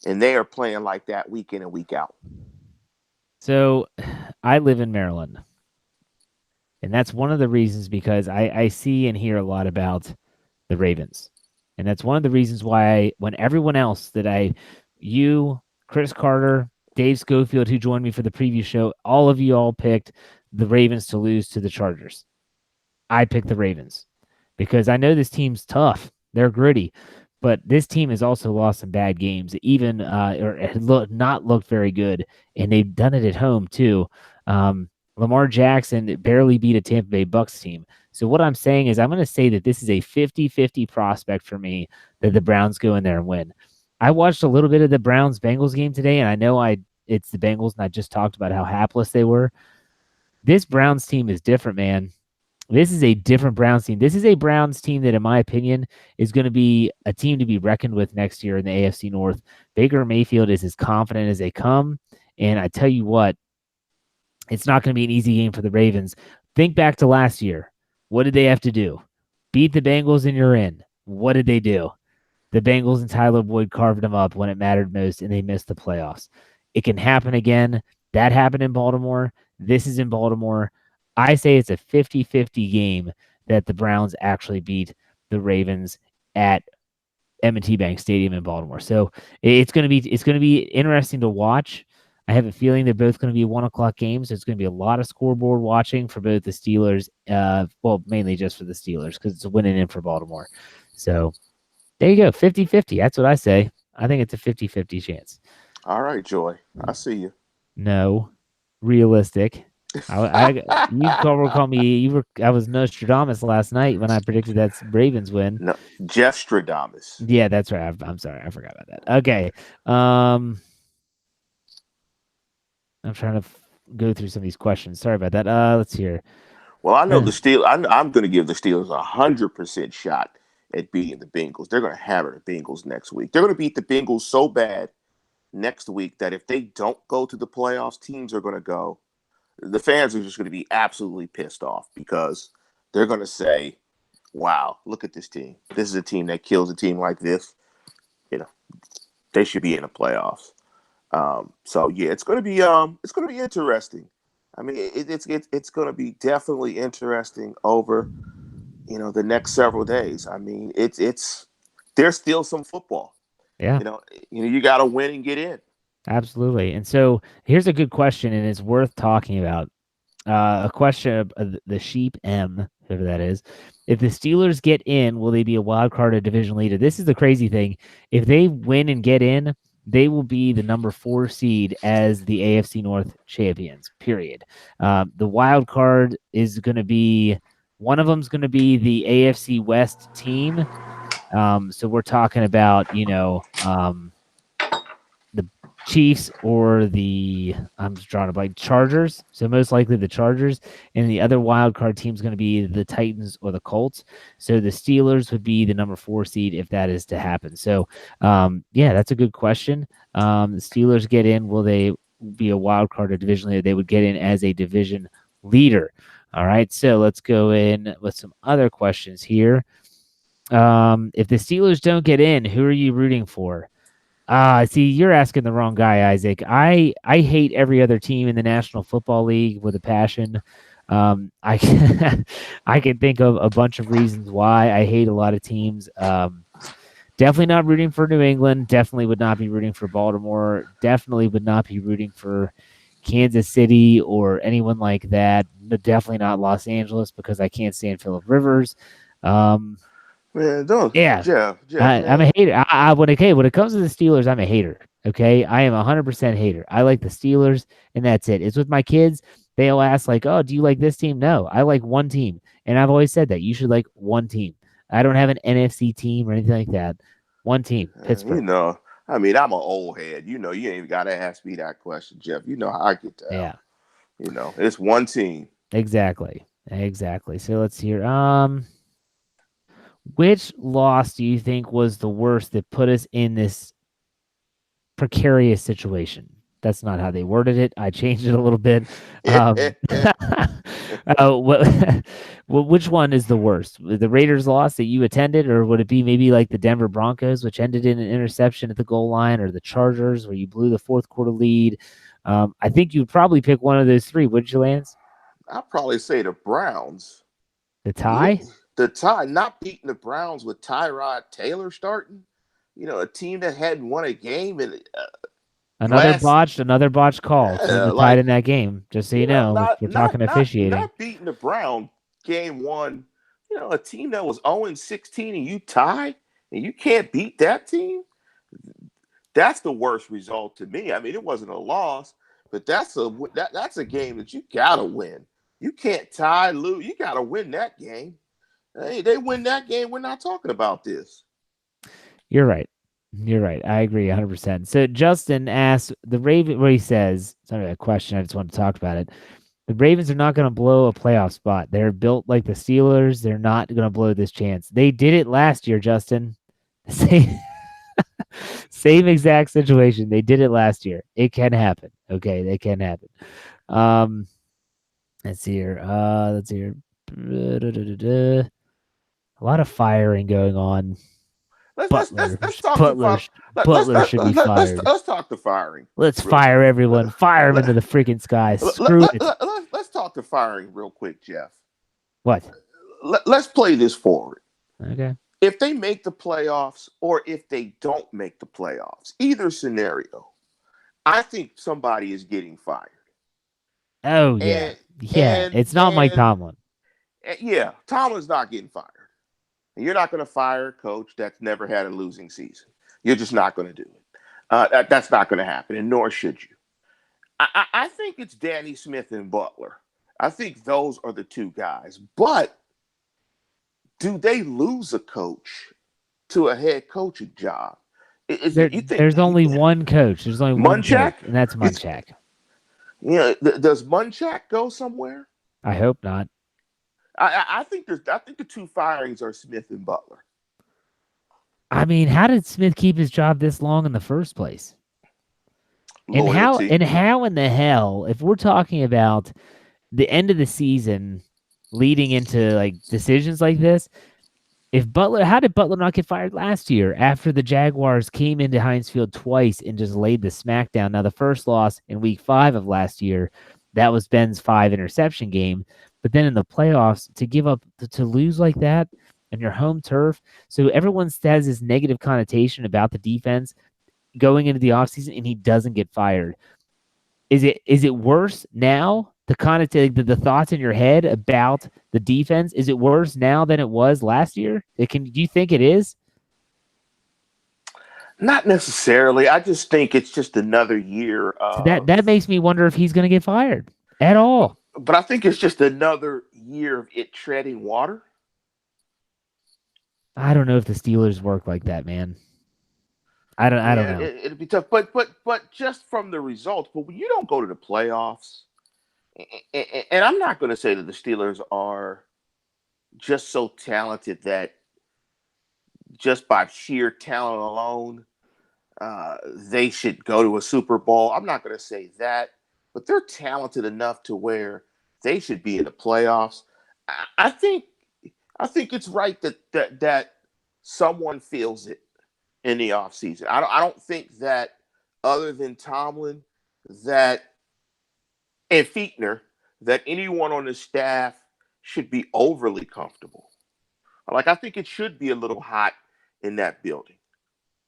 And they are playing like that week in and week out. So I live in Maryland. And that's one of the reasons, because I see and hear a lot about the Ravens. And that's one of the reasons why when everyone else you, Chris Carter, Dave Schofield, who joined me for the preview show, all of you all picked the Ravens to lose to the Chargers. I picked the Ravens because I know this team's tough. They're gritty. But this team has also lost some bad games, even or not looked very good, and they've done it at home too. Lamar Jackson barely beat a Tampa Bay Bucks team. So what I'm saying is I'm going to say that this is a 50-50 prospect for me that the Browns go in there and win. I watched a little bit of the Browns-Bengals game today, and I know it's the Bengals, and I just talked about how hapless they were. This Browns team is different, man. This is a different Browns team. This is a Browns team that, in my opinion, is going to be a team to be reckoned with next year in the AFC North. Baker Mayfield is as confident as they come, and I tell you what, it's not going to be an easy game for the Ravens. Think back to last year. What did they have to do? Beat the Bengals and you're in. What did they do? The Bengals and Tyler Boyd carved them up when it mattered most, and they missed the playoffs. It can happen again. That happened in Baltimore. This is in Baltimore. I say it's a 50-50 game that the Browns actually beat the Ravens. at M&T Bank Stadium in Baltimore. So it's going to be interesting to watch. I have a feeling they're both going to be 1:00 games. So it's going to be a lot of scoreboard watching for both the Steelers. Well, mainly just for the Steelers because it's a winning in for Baltimore. So there you go, 50-50. That's what I say. I think it's a 50-50 chance. All right, Joy. I see you. No, realistic. You call me. I was Nostradamus last night when I predicted that Ravens win. No, Jeff Stradamus. Yeah, that's right. I'm sorry, I forgot about that. Okay, I'm trying to go through some of these questions. Sorry about that. Let's hear. Well, I know the Steelers. I'm going to give the Steelers 100% shot at beating the Bengals. They're going to hammer the Bengals next week. They're going to beat the Bengals so bad next week that if they don't go to the playoffs, teams are going to go. The fans are just going to be absolutely pissed off because they're going to say, wow, look at this team. This is a team that kills a team like this. You know, they should be in the playoffs. So yeah, it's going to be interesting. I mean, it's going to be definitely interesting over, the next several days. I mean, there's still some football. Yeah, You got to win and get in. absolutely. And so here's a good question, and it's worth talking about. A question of the Sheep M, whoever that is. If the Steelers get in, will they be a wild card or division leader? This is the crazy thing. If they win and get in, they will be the number 4 seed as the AFC North champions, period. The wild card is going to be, one of them is going to be the AFC West team. So we're talking about, the Chiefs or I'm just drawing a blank, Chargers. So most likely the Chargers, and the other wild card team is going to be the Titans or the Colts. So the Steelers would be the number 4 seed if that is to happen. So yeah, that's a good question. The Steelers get in. Will they be a wild card or division leader? They would get in as a division leader. All right. So let's go in with some other questions here. If the Steelers don't get in, who are you rooting for? See, you're asking the wrong guy, Isaac. I hate every other team in the National Football League with a passion. I can, I can think of a bunch of reasons why I hate a lot of teams. Definitely not rooting for New England. Definitely would not be rooting for Baltimore. Definitely would not be rooting for Kansas City or anyone like that. But definitely not Los Angeles because I can't stand Phillip Rivers. Man, don't. Yeah, Jeff, I'm a hater. When it comes to the Steelers, I'm a hater. Okay, I am 100% hater. I like the Steelers, and that's it. It's with my kids. They'll ask like, "Oh, do you like this team?" No, I like one team, and I've always said that you should like one team. I don't have an NFC team or anything like that. One team, Pittsburgh. I mean, I'm an old head. You ain't even got to ask me that question, Jeff. You know how I get down. Yeah, It's one team. exactly. So let's hear. Which loss do you think was the worst that put us in this precarious situation? That's not how they worded it. I changed it a little bit. Which one is the worst? The Raiders loss that you attended, or would it be maybe like the Denver Broncos, which ended in an interception at the goal line, or the Chargers, where you blew the fourth quarter lead? I think you'd probably pick one of those three. Wouldn't you, Lance? I'd probably say the Browns. The tie? The tie, not beating the Browns with Tyrod Taylor starting. A team that hadn't won a game in Another botched call to tied in that game. Just so you know, if we're talking officiating. Not beating the Browns game one. A team that was 0-16 and you tie and you can't beat that team. That's the worst result to me. I mean, it wasn't a loss, but that's a game that you gotta win. You can't tie, lose. You gotta win that game. Hey, they win that game, we're not talking about this. You're right. I agree 100%. So Justin asks the Raven, what he says, it's not really a question. I just want to talk about it. The Ravens are not going to blow a playoff spot. They're built like the Steelers. They're not going to blow this chance. They did it last year, Justin. Same exact situation. They did it last year. It can happen. Okay, it can happen. Let's see here. A lot of firing going on. Let's talk Butler should be fired. Let's talk to firing. Let's fire everyone. Fire him into the freaking sky. Screw it. Let's talk to firing real quick, Jeff. What? Let's play this forward. Okay. if they make the playoffs or if they don't make the playoffs, either scenario, I think somebody is getting fired. Oh yeah, And yeah. and It's not Mike and Tomlin. yeah, Tomlin's not getting fired. And you're not going to fire a coach that's never had a losing season. You're just not going to do it. That's not going to happen, and nor should you. I think it's Danny Smith and Butler. I think those are the two guys. But do they lose a coach to a head coaching job? You think There's only one coach. There's only one coach, Munchak? and that's Munchak. Does Munchak go somewhere? I hope not. I think the two firings are Smith and Butler. I mean, how did Smith keep his job this long in the first place? Loyalty. And how in the hell, if we're talking about the end of the season leading into like decisions like this, how did Butler not get fired last year after the Jaguars came into Heinz Field twice and just laid the smackdown? Now, the first loss in week 5 of last year, that was Ben's 5 interception game. But then in the playoffs, to give up, to lose like that on your home turf. So everyone has this negative connotation about the defense going into the offseason, and he doesn't get fired. Is it worse now? The thoughts in your head about the defense, is it worse now than it was last year? Do you think it is? Not necessarily. I just think it's just another year So of. that makes me wonder if he's going to get fired at all. But I think it's just another year of it treading water. I don't know if the Steelers work like that, man. I don't know. It'd be tough. But just from the results, but when you don't go to the playoffs, and I'm not going to say that the Steelers are just so talented that just by sheer talent alone, they should go to a Super Bowl. I'm not going to say that, but they're talented enough to where they should be in the playoffs. I think it's right that someone feels it in the offseason. I don't think that other than Tomlin and Fichtner, that anyone on the staff should be overly comfortable. Like, I think it should be a little hot in that building.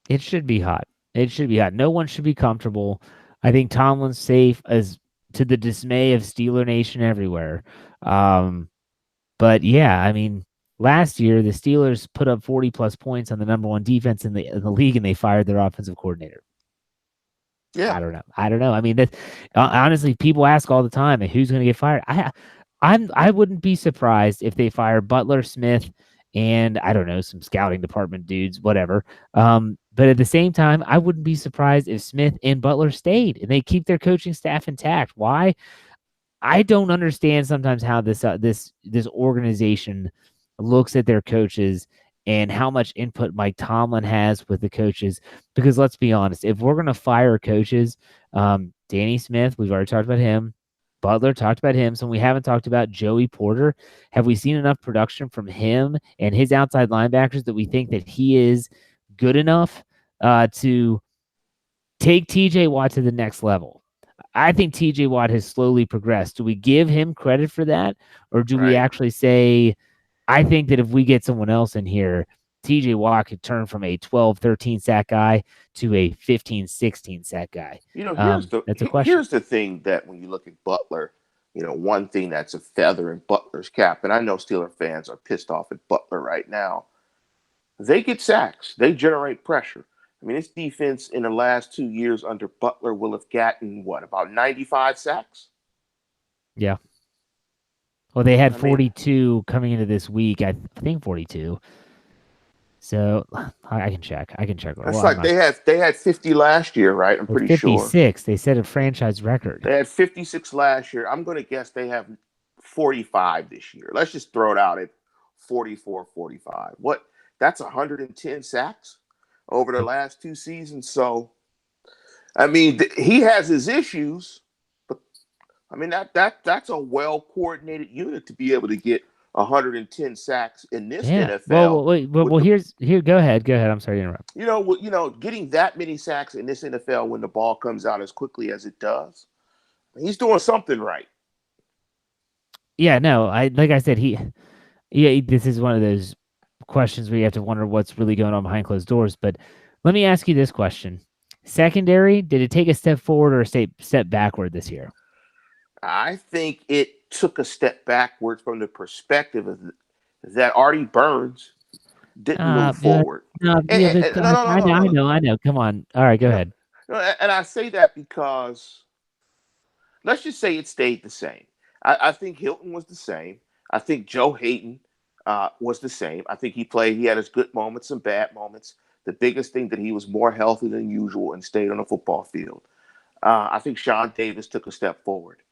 It should be hot. It should be hot. No one should be comfortable. I think Tomlin's safe, as to the dismay of Steeler Nation everywhere. But yeah, I mean, last year the Steelers put up 40+ points on the number 1 defense in the league, and they fired their offensive coordinator. Yeah, I don't know. I mean, that honestly, people ask all the time, who's going to get fired? I wouldn't be surprised if they fire Butler, Smith, and I don't know, some scouting department dudes, whatever. But at the same time, I wouldn't be surprised if Smith and Butler stayed and they keep their coaching staff intact. Why? I don't understand sometimes how this organization looks at their coaches and how much input Mike Tomlin has with the coaches. Because let's be honest, if we're going to fire coaches, Danny Smith, we've already talked about him. Butler, talked about him. So we haven't talked about Joey Porter. Have we seen enough production from him and his outside linebackers that we think that he is good enough to take TJ Watt to the next level? I think TJ Watt has slowly progressed. Do we give him credit for that? Or do we actually say, I think that if we get someone else in here, TJ Watt could turn from a 12, 13 sack guy to a 15, 16 sack guy? Here's the thing that when you look at Butler, one thing that's a feather in Butler's cap, and I know Steeler fans are pissed off at Butler right now, they get sacks. They generate pressure. I mean, this defense in the last 2 years under Butler will have gotten, about 95 sacks? Yeah. Well, they had 42 coming into this week. I think 42. So I can check. That's like they had 50 last year, right? I'm pretty 56. sure. They set a franchise record. They had 56 last year. I'm going to guess they have 45 this year. Let's just throw it out at 44, 45. That's 110 sacks over the last 2 seasons. So, I mean, he has his issues, but I mean that's a well-coordinated unit to be able to get 110 sacks in this NFL. Well, go ahead. I'm sorry to interrupt. Getting that many sacks in this NFL when the ball comes out as quickly as it does, he's doing something right. Yeah, no, like I said, this is one of those questions where you have to wonder what's really going on behind closed doors. But let me ask you this question. Secondary, did it take a step forward or a step backward this year? I think it took a step backwards from the perspective of that Artie Burns didn't move Yeah, forward. no, yeah, but No, no, no, no, no, I know. Come on. All right, go no, ahead. no. And I say that because let's just say it stayed the same. I think Hilton was the same. I think Joe Hayden was the same. I think he played. He had his good moments and bad moments. The biggest thing that he was more healthy than usual and stayed on the football field. I think Sean Davis took a step forward.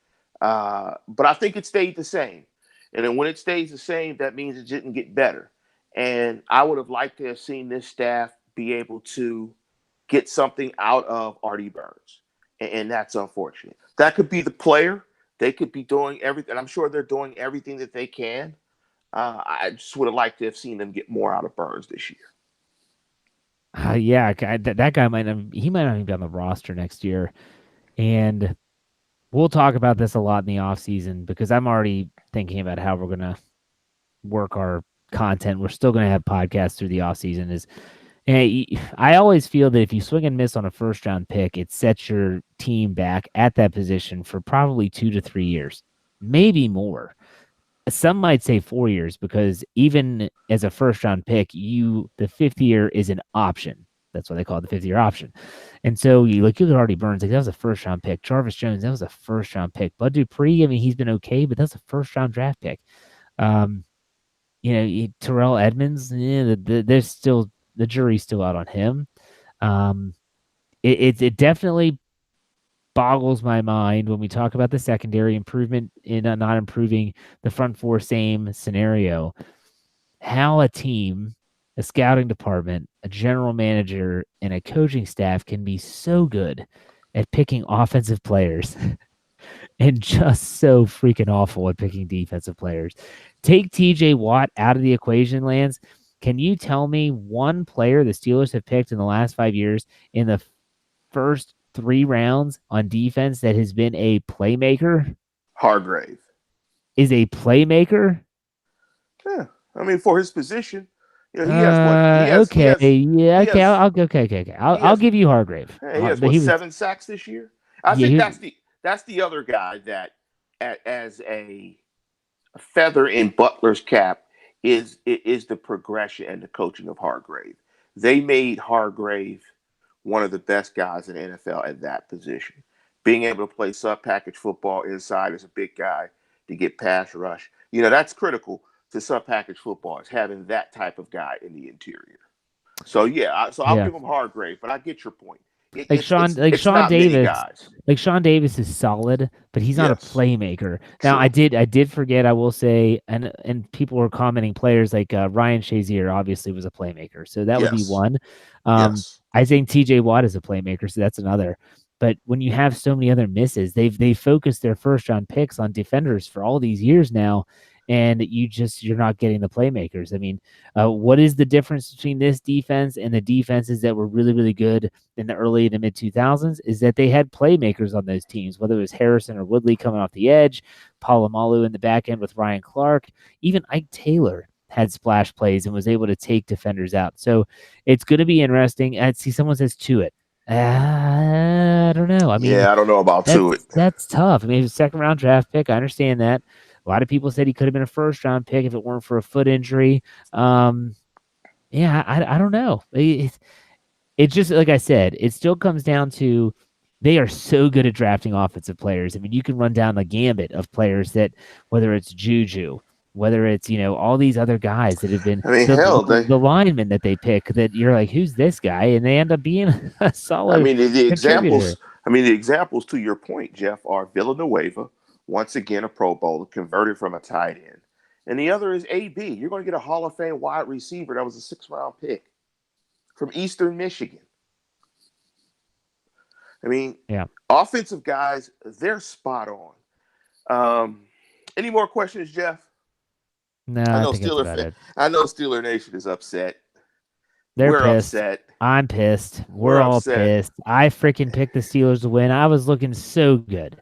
But I think it stayed the same. And then when it stays the same, that means it didn't get better. And I would have liked to have seen this staff be able to get something out of Artie Burns. And that's unfortunate. That could be the player. They could be doing everything. I'm sure they're doing everything that they can. I just would have liked to have seen them get more out of Burns this year. Yeah, that guy might not, he might not even be on the roster next year. And we'll talk about this a lot in the offseason because I'm already thinking about how we're going to work our content. We're still going to have podcasts through the offseason. I always feel that if you swing and miss on a first round pick, it sets your team back at that position for probably 2 to 3 years, maybe more. Some might say 4 years because even as a first round pick, the fifth year is an option. That's why they call it the fifth year option. And so you could already Burns, that was a first round pick. Jarvis Jones, that was a first round pick. Bud Dupree, I mean, he's been okay, but that's a first round draft pick. Terrell Edmonds, there's still the jury's still out on him. It definitely boggles my mind when we talk about the secondary improvement in not improving the front four, same scenario. How a team, a scouting department, a general manager, and a coaching staff can be so good at picking offensive players and just so freaking awful at picking defensive players. Take TJ Watt out of the equation, Lance. Can you tell me one player the Steelers have picked in the last 5 years in the first 3 rounds on defense that has been a playmaker? Hargrave Is a playmaker? Yeah, I mean for his position, he has what he has. He Okay, has. yeah, He okay, has. Okay. He I'll has. give you Hargrave. He has But what he was, 7 sacks this year. I yeah, think that's the other guy that as a feather in Butler's cap is the progression and the coaching of Hargrave. They made Hargrave one of the best guys in the NFL at that position. Being able to play sub-package football inside as a big guy to get pass rush, that's critical to sub-package football is having that type of guy in the interior. So yeah, I'll yeah. give him Hargrave, but I get your point. Like It's Sean not many Davis, guys. like Sean Davis is solid, but he's not a Yes, playmaker. Now true. I did forget, I will say, and people were commenting players like Ryan Shazier obviously was a playmaker, so that would be Yes, one. yes. I think TJ Watt is a playmaker, so that's another. But when you have so many other misses, they focused their first round picks on defenders for all these years now, and you're not getting the playmakers. I mean, what is the difference between this defense and the defenses that were really, really good in the early to mid 2000s is that they had playmakers on those teams, whether it was Harrison or Woodley coming off the edge, Palomalu in the back end with Ryan Clark, even Ike Taylor had splash plays and was able to take defenders out. So it's going to be interesting. I see someone says to it. I don't know. I mean, Yeah, I don't know about to it. that's tough. I mean, he was a second round draft pick. I understand that. A lot of people said he could have been a first round pick if it weren't for a foot injury. Yeah, I don't know. It's just like I said, it still comes down to they are so good at drafting offensive players. I mean, you can run down the gambit of players that, whether it's Juju, whether it's all these other guys that have been I mean, the hell, the linemen that they pick that you're like, who's this guy? And they end up being a I solid mean, the contributor. examples. I mean, the examples to your point, Jeff, are Villanueva, once again a Pro Bowler, converted from a tight end, and the other is AB. You're going to get a Hall of Fame wide receiver that was a 6th-round pick from Eastern Michigan. I mean, Yeah. offensive guys, they're spot on. Any more questions, Jeff? No, I I know think that's about it. I know Steeler Nation is upset. They're We're pissed. upset. I'm pissed. We're We're all upset. pissed. I freaking picked the Steelers to win. I was looking so good.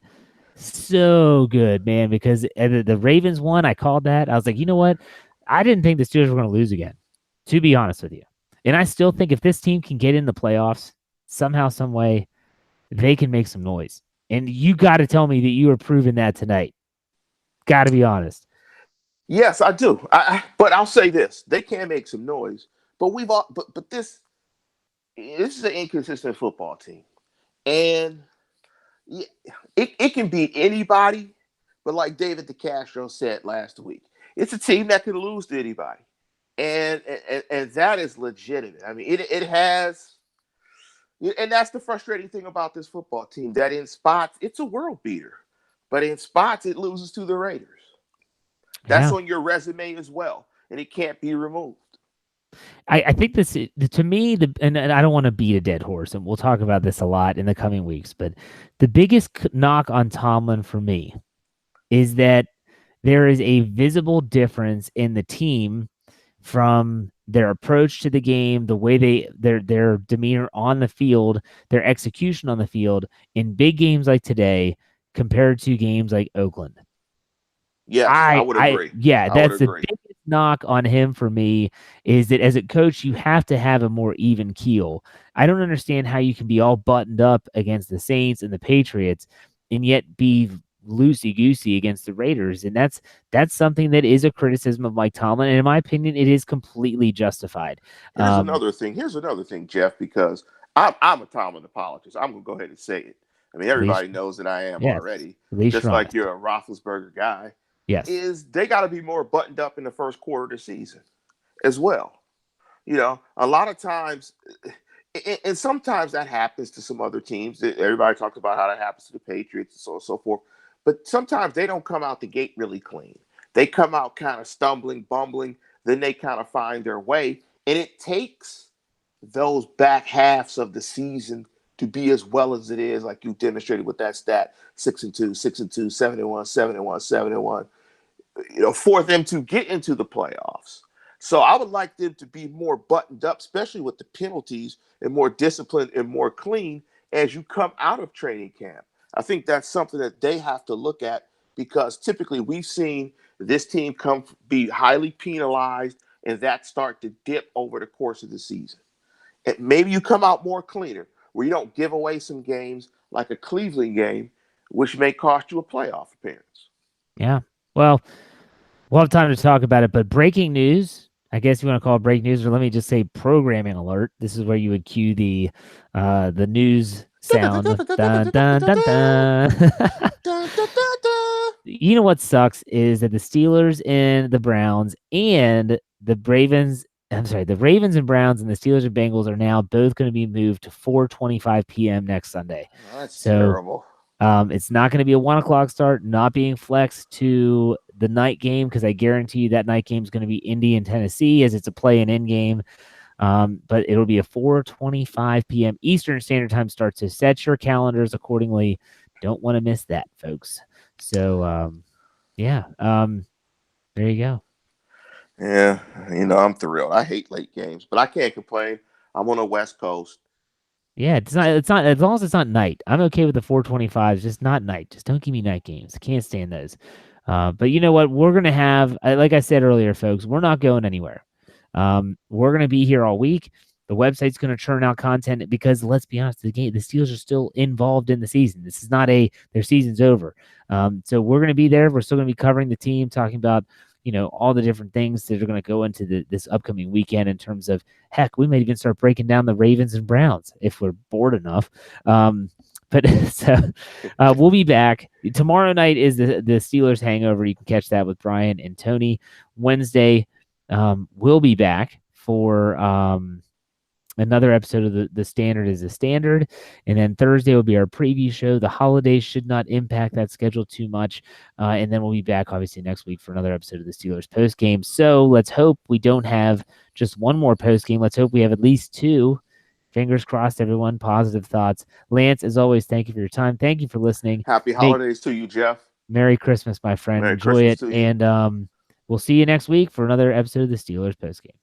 So good, man, because the Ravens won. I called that. I was like, you know what? I didn't think the Steelers were going to lose again. to be honest with you. And I still think if this team can get in the playoffs somehow, some way, they can make some noise. And you got to tell me that you are proving that tonight. Got to be honest. Yes, I do. But I'll say this: they can make some noise. But this is an inconsistent football team, and it can beat anybody. But like David DeCastro said last week, it's a team that can lose to anybody, and that is legitimate. I mean, it has, and that's the frustrating thing about this football team. That in spots, it's a world beater, but in spots, it loses to the Raiders. That's Yeah. on your resume as well, and it can't be removed. I think this, to me, and I don't want to beat a dead horse, and we'll talk about this a lot in the coming weeks, but the biggest knock on Tomlin for me is that there is a visible difference in the team from their approach to the game, the way their demeanor on the field, their execution on the field in big games like today compared to games like Oakland. Yes, I would agree. That's the biggest knock on him for me is that as a coach, you have to have a more even keel. I don't understand how you can be all buttoned up against the Saints and the Patriots and yet be loosey-goosey against the Raiders. And that's something that is a criticism of Mike Tomlin. And in my opinion, it is completely justified. Here's another thing, Jeff, because I'm a Tomlin apologist. I'm going to go ahead and say it. I mean, everybody knows that I am already. Just like you're a Roethlisberger guy. Yes. Is they got to be more buttoned up in the first quarter of the season as well. You know, a lot of times, and sometimes that happens to some other teams. Everybody talks about how that happens to the Patriots and so on and so forth. But sometimes they don't come out the gate really clean. They come out kind of stumbling, bumbling. Then they kind of find their way. And it takes those back halves of the season to be as well as it is, like you demonstrated with that stat, 6-2, 6-2, 7-1, 7-1, 7-1. You know, for them to get into the playoffs. So I would like them to be more buttoned up, especially with the penalties, and more disciplined and more clean as you come out of training camp. I think that's something that they have to look at because typically we've seen this team be highly penalized and that start to dip over the course of the season. And maybe you come out more cleaner where you don't give away some games like a Cleveland game, which may cost you a playoff appearance. Yeah. Well, we'll have time to talk about it, but breaking news, I guess you want to call it breaking news, or let me just say programming alert. This is where you would cue the news sound. Dun, dun, dun, dun. You know what sucks is that the Steelers and the Browns and the Ravens and Browns and the Steelers and Bengals are now both going to be moved to 4:25 p.m. next Sunday. That's terrible. It's not going to be a 1 o'clock start, not being flexed to the night game because I guarantee you that night game is going to be Indy and Tennessee as it's a play-in game. But it'll be a 4:25 p.m. Eastern Standard Time start. So set your calendars accordingly. Don't want to miss that, folks. So, there you go. Yeah, you know, I'm thrilled. I hate late games, but I can't complain. I'm on the West Coast. Yeah, it's not as long as it's not night. I'm okay with the 4:25s, just not night. Just don't give me night games. Can't stand those. But you know what? We're gonna have, like I said earlier, folks, we're not going anywhere. We're gonna be here all week. The website's gonna churn out content because let's be honest, the Steelers are still involved in the season. This is not their season's over. So we're gonna be there. We're still gonna be covering the team, talking about all the different things that are going to go into this upcoming weekend in terms of, heck, we might even start breaking down the Ravens and Browns if we're bored enough. But so we'll be back. Tomorrow night is the Steelers hangover. You can catch that with Brian and Tony. Wednesday, we'll be back for another episode of the Standard is the Standard. And then Thursday will be our preview show. The holidays should not impact that schedule too much. And then we'll be back, obviously, next week for another episode of the Steelers postgame. So let's hope we don't have just one more postgame. Let's hope we have at least two. Fingers crossed, everyone. Positive thoughts. Lance, as always, thank you for your time. Thank you for listening. Happy holidays to you, Jeff. Merry Christmas, my friend. Merry Enjoy Christmas it. to you. And we'll see you next week for another episode of the Steelers postgame.